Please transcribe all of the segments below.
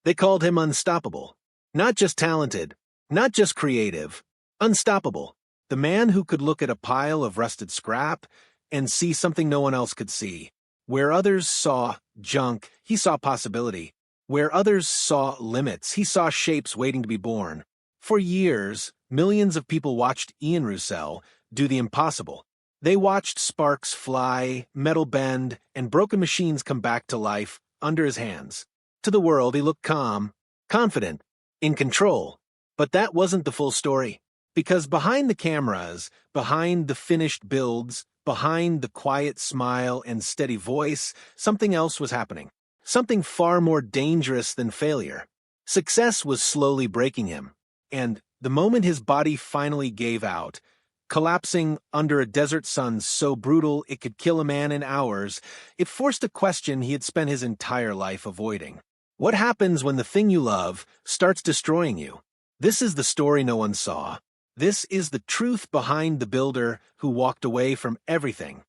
They called him unstoppable. Not just talented, not just creative, unstoppable. The man who could look at a pile of rusted scrap and see something no one else could see. Where others saw junk, he saw possibility. Where others saw limits, he saw shapes waiting to be born. For years, millions of people watched Ian Roussel do the impossible. They watched sparks fly, metal bend, and broken machines come back to life under his hands. To the world, he looked calm, confident, in control. But that wasn't the full story. Because behind the cameras, behind the finished builds, behind the quiet smile and steady voice, something else was happening. Something far more dangerous than failure. Success was slowly breaking him. And the moment his body finally gave out, collapsing under a desert sun so brutal it could kill a man in hours, it forced a question he had spent his entire life avoiding. What happens when the thing you love starts destroying you? This is the story no one saw. This is the truth behind the builder who walked away from everything.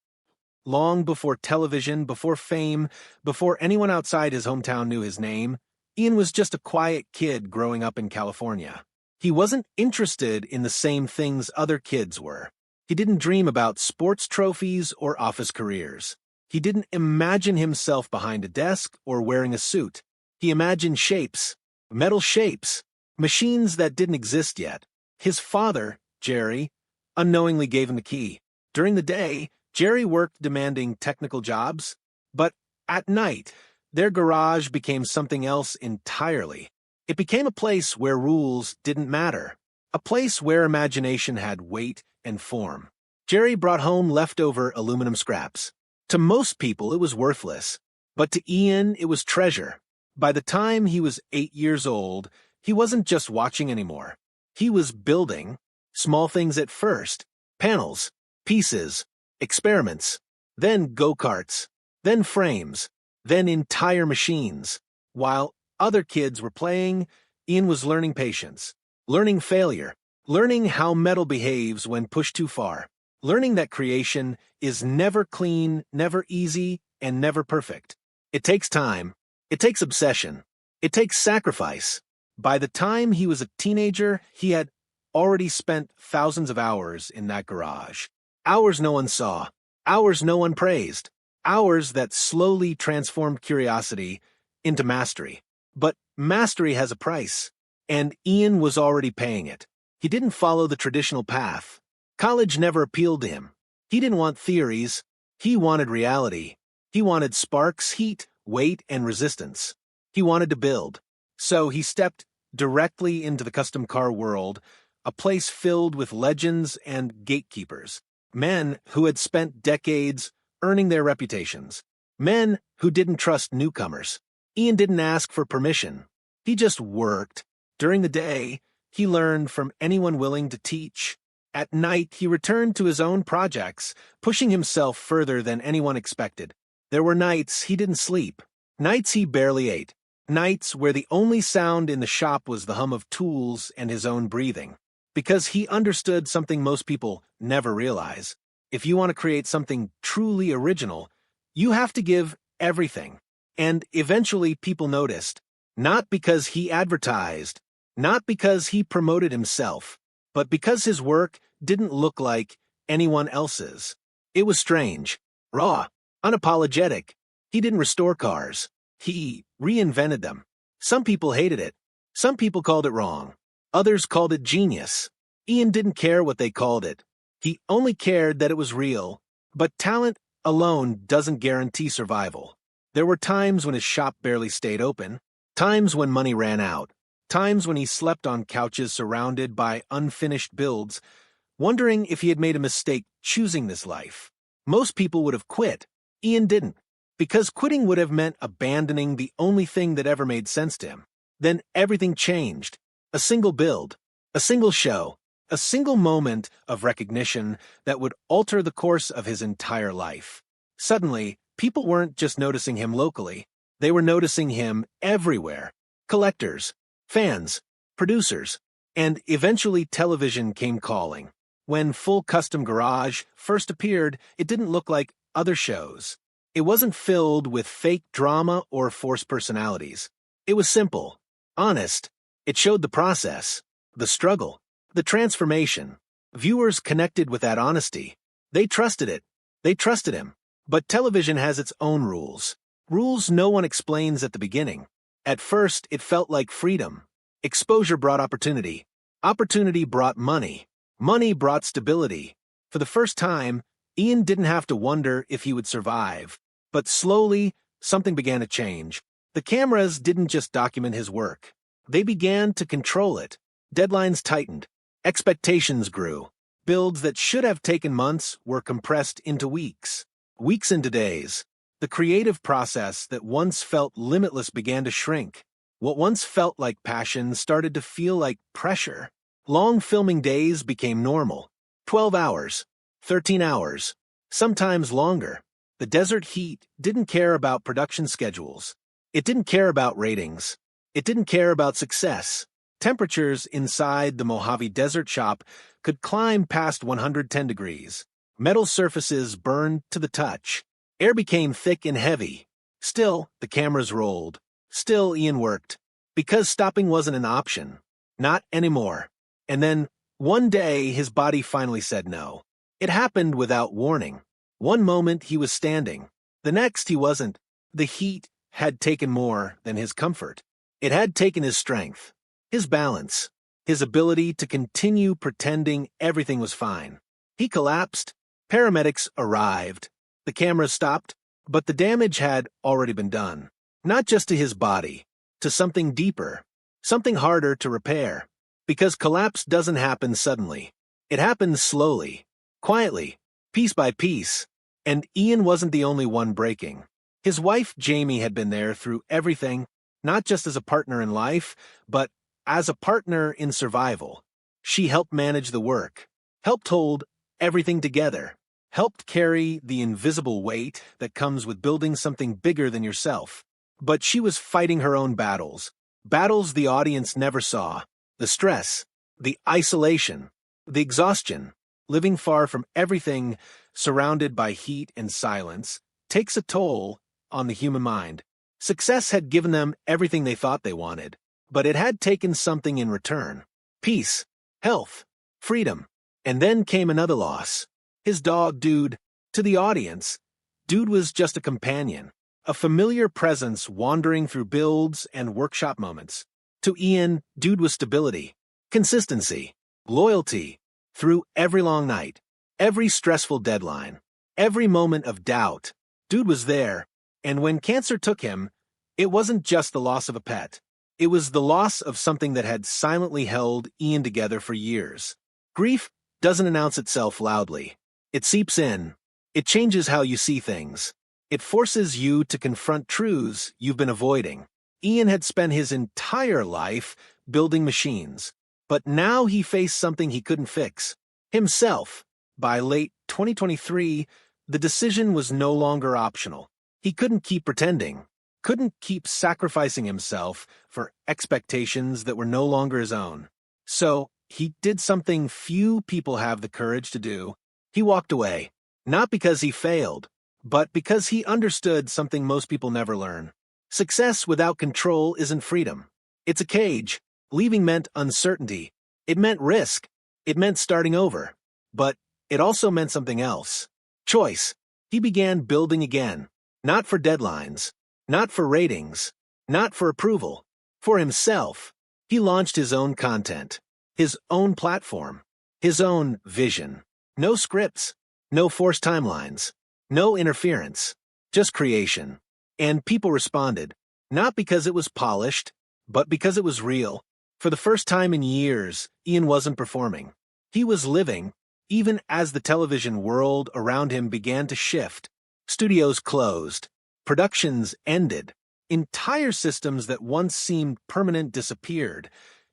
Long before television, before fame, before anyone outside his hometown knew his name, Ian was just a quiet kid growing up in California. He wasn't interested in the same things other kids were. He didn't dream about sports trophies or office careers. He didn't imagine himself behind a desk or wearing a suit. He imagined shapes, metal shapes, machines that didn't exist yet. His father, Jerry, unknowingly gave him the key. During the day, Jerry worked demanding technical jobs, but at night, their garage became something else entirely. It became a place where rules didn't matter, a place where imagination had weight and form. Jerry brought home leftover aluminum scraps. To most people, it was worthless, but to Ian, it was treasure. By the time he was 8 years old, he wasn't just watching anymore. He was building, small things at first, panels, pieces, experiments, then go-karts, then frames, then entire machines. While other kids were playing, Ian was learning patience, learning failure, learning how metal behaves when pushed too far, learning that creation is never clean, never easy, and never perfect. It takes time. It takes obsession. It takes sacrifice. By the time he was a teenager, he had already spent thousands of hours in that garage. Hours no one saw, hours no one praised, hours that slowly transformed curiosity into mastery. But mastery has a price, and Ian was already paying it. He didn't follow the traditional path. College never appealed to him. He didn't want theories. He wanted reality. He wanted sparks, heat, weight, and resistance. He wanted to build. So he stepped directly into the custom car world, a place filled with legends and gatekeepers. Men who had spent decades earning their reputations. Men who didn't trust newcomers. Ian didn't ask for permission. He just worked. During the day, he learned from anyone willing to teach. At night, he returned to his own projects, pushing himself further than anyone expected. There were nights he didn't sleep. Nights he barely ate. Nights where the only sound in the shop was the hum of tools and his own breathing. Because he understood something most people never realize. If you want to create something truly original, you have to give everything. And eventually people noticed. Not because he advertised, not because he promoted himself, but because his work didn't look like anyone else's. It was strange, raw, unapologetic. He didn't restore cars. He reinvented them. Some people hated it. Some people called it wrong. Others called it genius. Ian didn't care what they called it. He only cared that it was real. But talent alone doesn't guarantee survival. There were times when his shop barely stayed open, times when money ran out, times when he slept on couches surrounded by unfinished builds, wondering if he had made a mistake choosing this life. Most people would have quit. Ian didn't, because quitting would have meant abandoning the only thing that ever made sense to him. Then everything changed. A single build, a single show, a single moment of recognition that would alter the course of his entire life. Suddenly, people weren't just noticing him locally. They were noticing him everywhere. Collectors, fans, producers, and eventually television came calling. When Full Custom Garage first appeared, it didn't look like other shows. It wasn't filled with fake drama or forced personalities. It was simple, honest. It showed the process, the struggle, the transformation. Viewers connected with that honesty. They trusted it. They trusted him. But television has its own rules. Rules no one explains at the beginning. At first, it felt like freedom. Exposure brought opportunity. Opportunity brought money. Money brought stability. For the first time, Ian didn't have to wonder if he would survive. But slowly, something began to change. The cameras didn't just document his work. They began to control it. Deadlines tightened. Expectations grew. Builds that should have taken months were compressed into weeks. Weeks into days. The creative process that once felt limitless began to shrink. What once felt like passion started to feel like pressure. Long filming days became normal. 12 hours. 13 hours. Sometimes longer. The desert heat didn't care about production schedules. It didn't care about ratings. It didn't care about success. Temperatures inside the Mojave Desert shop could climb past 110 degrees. Metal surfaces burned to the touch. Air became thick and heavy. Still, the cameras rolled. Still, Ian worked. Because stopping wasn't an option. Not anymore. And then, one day, his body finally said no. It happened without warning. One moment he was standing. The next he wasn't. The heat had taken more than his comfort. It had taken his strength, his balance, his ability to continue pretending everything was fine. He collapsed. Paramedics arrived. The camera stopped, but the damage had already been done. Not just to his body, to something deeper, something harder to repair. Because collapse doesn't happen suddenly. It happens slowly, quietly, piece by piece. And Ian wasn't the only one breaking. His wife, Jamie, had been there through everything, not just as a partner in life, but as a partner in survival. She helped manage the work, helped hold everything together, helped carry the invisible weight that comes with building something bigger than yourself. But she was fighting her own battles, battles the audience never saw. The stress, the isolation, the exhaustion, living far from everything, surrounded by heat and silence, takes a toll on the human mind. Success had given them everything they thought they wanted, but it had taken something in return. Peace, health, freedom. And then came another loss. His dog, Dude. To the audience, Dude was just a companion, a familiar presence wandering through builds and workshop moments. To Ian, Dude was stability, consistency, loyalty, through every long night, every stressful deadline, every moment of doubt. Dude was there, and when cancer took him, it wasn't just the loss of a pet. It was the loss of something that had silently held Ian together for years. Grief doesn't announce itself loudly. It seeps in. It changes how you see things. It forces you to confront truths you've been avoiding. Ian had spent his entire life building machines, but now he faced something he couldn't fix. Himself. By late 2023, the decision was no longer optional. He couldn't keep pretending, couldn't keep sacrificing himself for expectations that were no longer his own. So, he did something few people have the courage to do. He walked away, not because he failed, but because he understood something most people never learn. Success without control isn't freedom. It's a cage. Leaving meant uncertainty. It meant risk. It meant starting over. But it also meant something else. Choice. He began building again. Not for deadlines. Not for ratings. Not for approval. For himself. He launched his own content. His own platform. His own vision. No scripts. No forced timelines. No interference. Just creation. And people responded, not because it was polished, but because it was real. For the first time in years, Ian wasn't performing. He was living, even as the television world around him began to shift. Studios closed. Productions ended. Entire systems that once seemed permanent disappeared,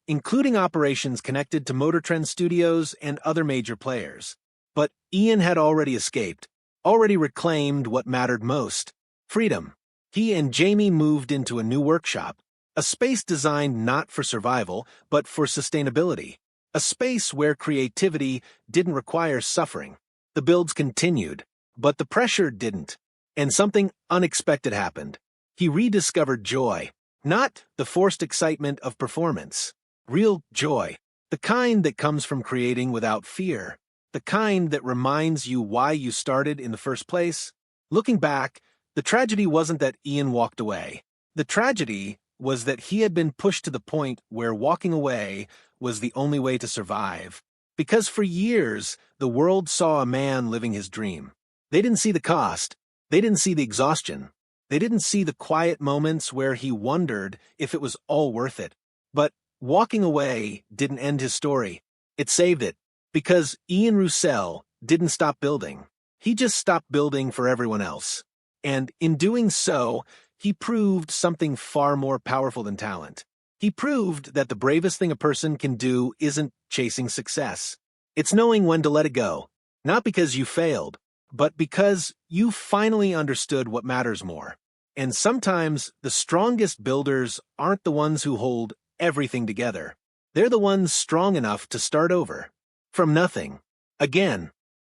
including operations connected to Motor Trend Studios and other major players. But Ian had already escaped, already reclaimed what mattered most: freedom. He and Jamie moved into a new workshop, a space designed not for survival, but for sustainability, a space where creativity didn't require suffering. The builds continued, but the pressure didn't, and something unexpected happened. He rediscovered joy, Not the forced excitement of performance. Real joy. The kind that comes from creating without fear. The kind that reminds you why you started in the first place. Looking back, the tragedy wasn't that Ian walked away. The tragedy was that he had been pushed to the point where walking away was the only way to survive. Because for years, the world saw a man living his dream. They didn't see the cost. They didn't see the exhaustion. They didn't see the quiet moments where he wondered if it was all worth it. But walking away didn't end his story. It saved it. Because Ian Roussel didn't stop building. He just stopped building for everyone else. And in doing so, he proved something far more powerful than talent. He proved that the bravest thing a person can do isn't chasing success. It's knowing when to let it go. Not because you failed, but because you finally understood what matters more. And sometimes the strongest builders aren't the ones who hold everything together. They're the ones strong enough to start over. From nothing. Again.